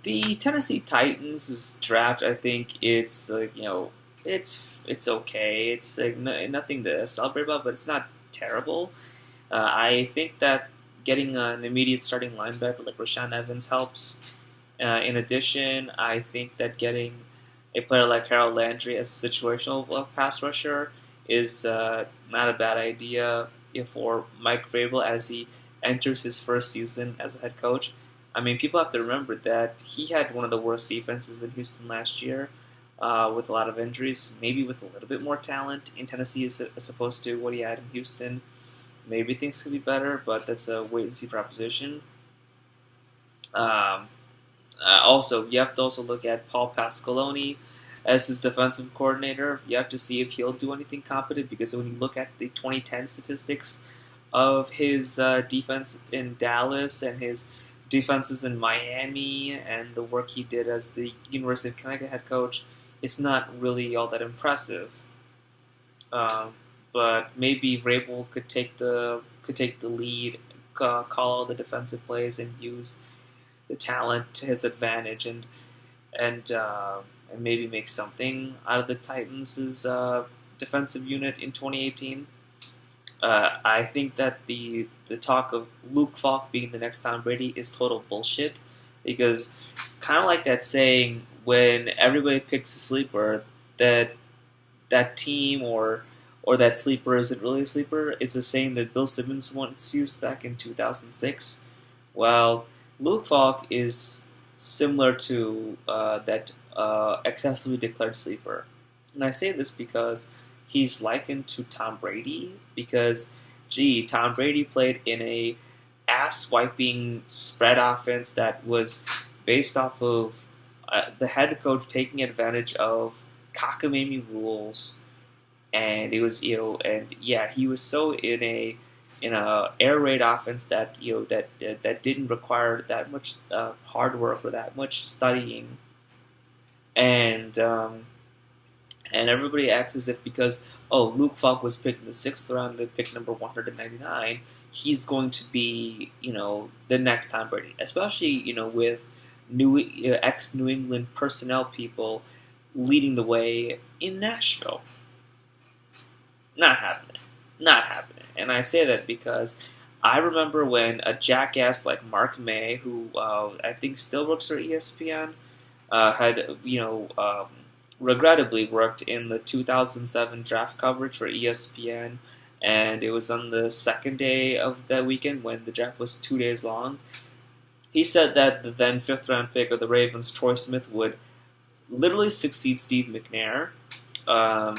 The Tennessee Titans' draft, I think it's it's okay. It's nothing to celebrate about, but it's not terrible. I think that getting an immediate starting linebacker like Rashaan Evans helps. In addition, I think that getting a player like Harold Landry as a situational pass rusher is not a bad idea for Mike Vrabel as he enters his first season as a head coach. I mean, people have to remember that he had one of the worst defenses in Houston last year with a lot of injuries. Maybe with a little bit more talent in Tennessee as opposed to what he had in Houston, maybe things could be better, but that's a wait-and-see proposition. Um, Also, you have to also look at Paul Pasqualoni as his defensive coordinator. You have to see if he'll do anything competent because when you look at the 2010 statistics of his defense in Dallas and his defenses in Miami and the work he did as the University of Connecticut head coach, it's not really all that impressive. Um, but maybe Vrabel could take the lead, call all the defensive plays, and use the talent to his advantage, and maybe make something out of the Titans' defensive unit in 2018. I think that the talk of Luke Falk being the next Tom Brady is total bullshit because kind of like that saying when everybody picks a sleeper that that team or that sleeper isn't really a sleeper. It's a saying that Bill Simmons once used back in 2006. Well, Luke Falk is similar to that excessively declared sleeper. And I say this because he's likened to Tom Brady because, gee, Tom Brady played in a ass-wiping spread offense that was based off of the head coach taking advantage of cockamamie rules, and it was and yeah, he was so in a air raid offense that that didn't require that much hard work or that much studying, and everybody acts as if because Luke Falk was picked in the sixth round, they picked number 199, he's going to be the next Tom Brady, especially with ex New England personnel people leading the way in Nashville. Not happening. Not happening. And I say that because I remember when a jackass like Mark May, who I think still works for ESPN, had regrettably worked in the 2007 draft coverage for ESPN, and it was on the second day of that weekend when the draft was 2 days long. He said that the then fifth round pick of the Ravens, Troy Smith, would literally succeed Steve McNair. I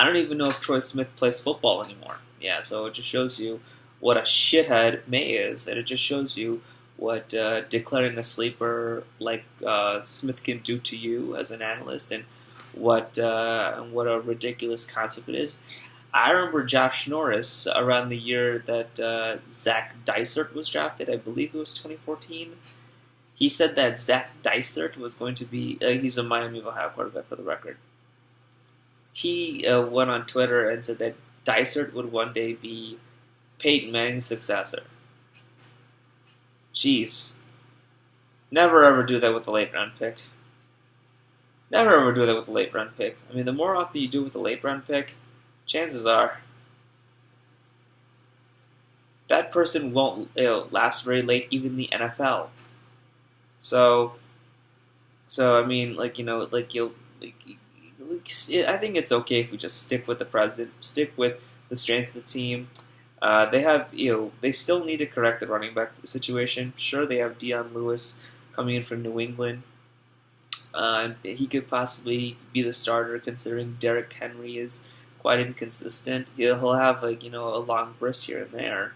don't even know if Troy Smith plays football anymore. Yeah, so it just shows you what a shithead May is, and it just shows you what declaring a sleeper like Smith can do to you as an analyst, and what a ridiculous concept it is. I remember Josh Norris around the year that Zac Dysert was drafted. I believe it was 2014. He said that Zac Dysert was going to be. He's a Miami of Ohio quarterback, for the record. He went on Twitter and said that Dysert would one day be Peyton Manning's successor. Jeez. Never ever do that with a late round pick. Never ever do that with a late round pick. I mean, the more often you do it with a late round pick, chances are that person won't last very late, even in the NFL. So I mean, I think it's okay if we just stick with the present, stick with the strength of the team. They have, they still need to correct the running back situation. Sure, they have Dion Lewis coming in from New England. He could possibly be the starter, considering Derrick Henry is quite inconsistent. He'll have a long burst here and there,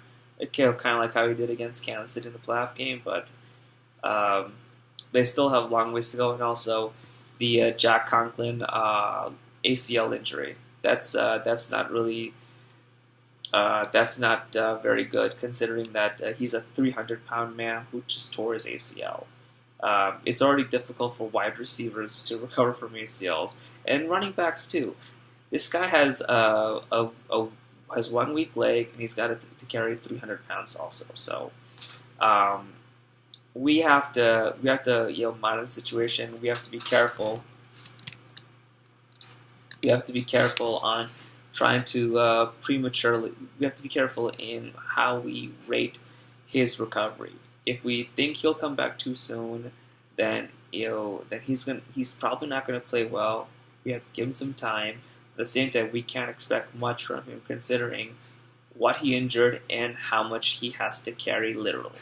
kind of like how he did against Kansas City in the playoff game. But they still have a long ways to go, and also the Jack Conklin ACL injury. That's not really very good, considering that he's a 300-pound man who just tore his ACL. It's already difficult for wide receivers to recover from ACLs, and running backs too. This guy has has 1 weak leg, and he's got to carry 300 pounds also. So we have to monitor the situation. We have to be careful. We have to be careful on trying to prematurely. We have to be careful in how we rate his recovery. If we think he'll come back too soon, then he's probably not gonna play well. We have to give him some time. At the same time, we can't expect much from him considering what he injured and how much he has to carry literally.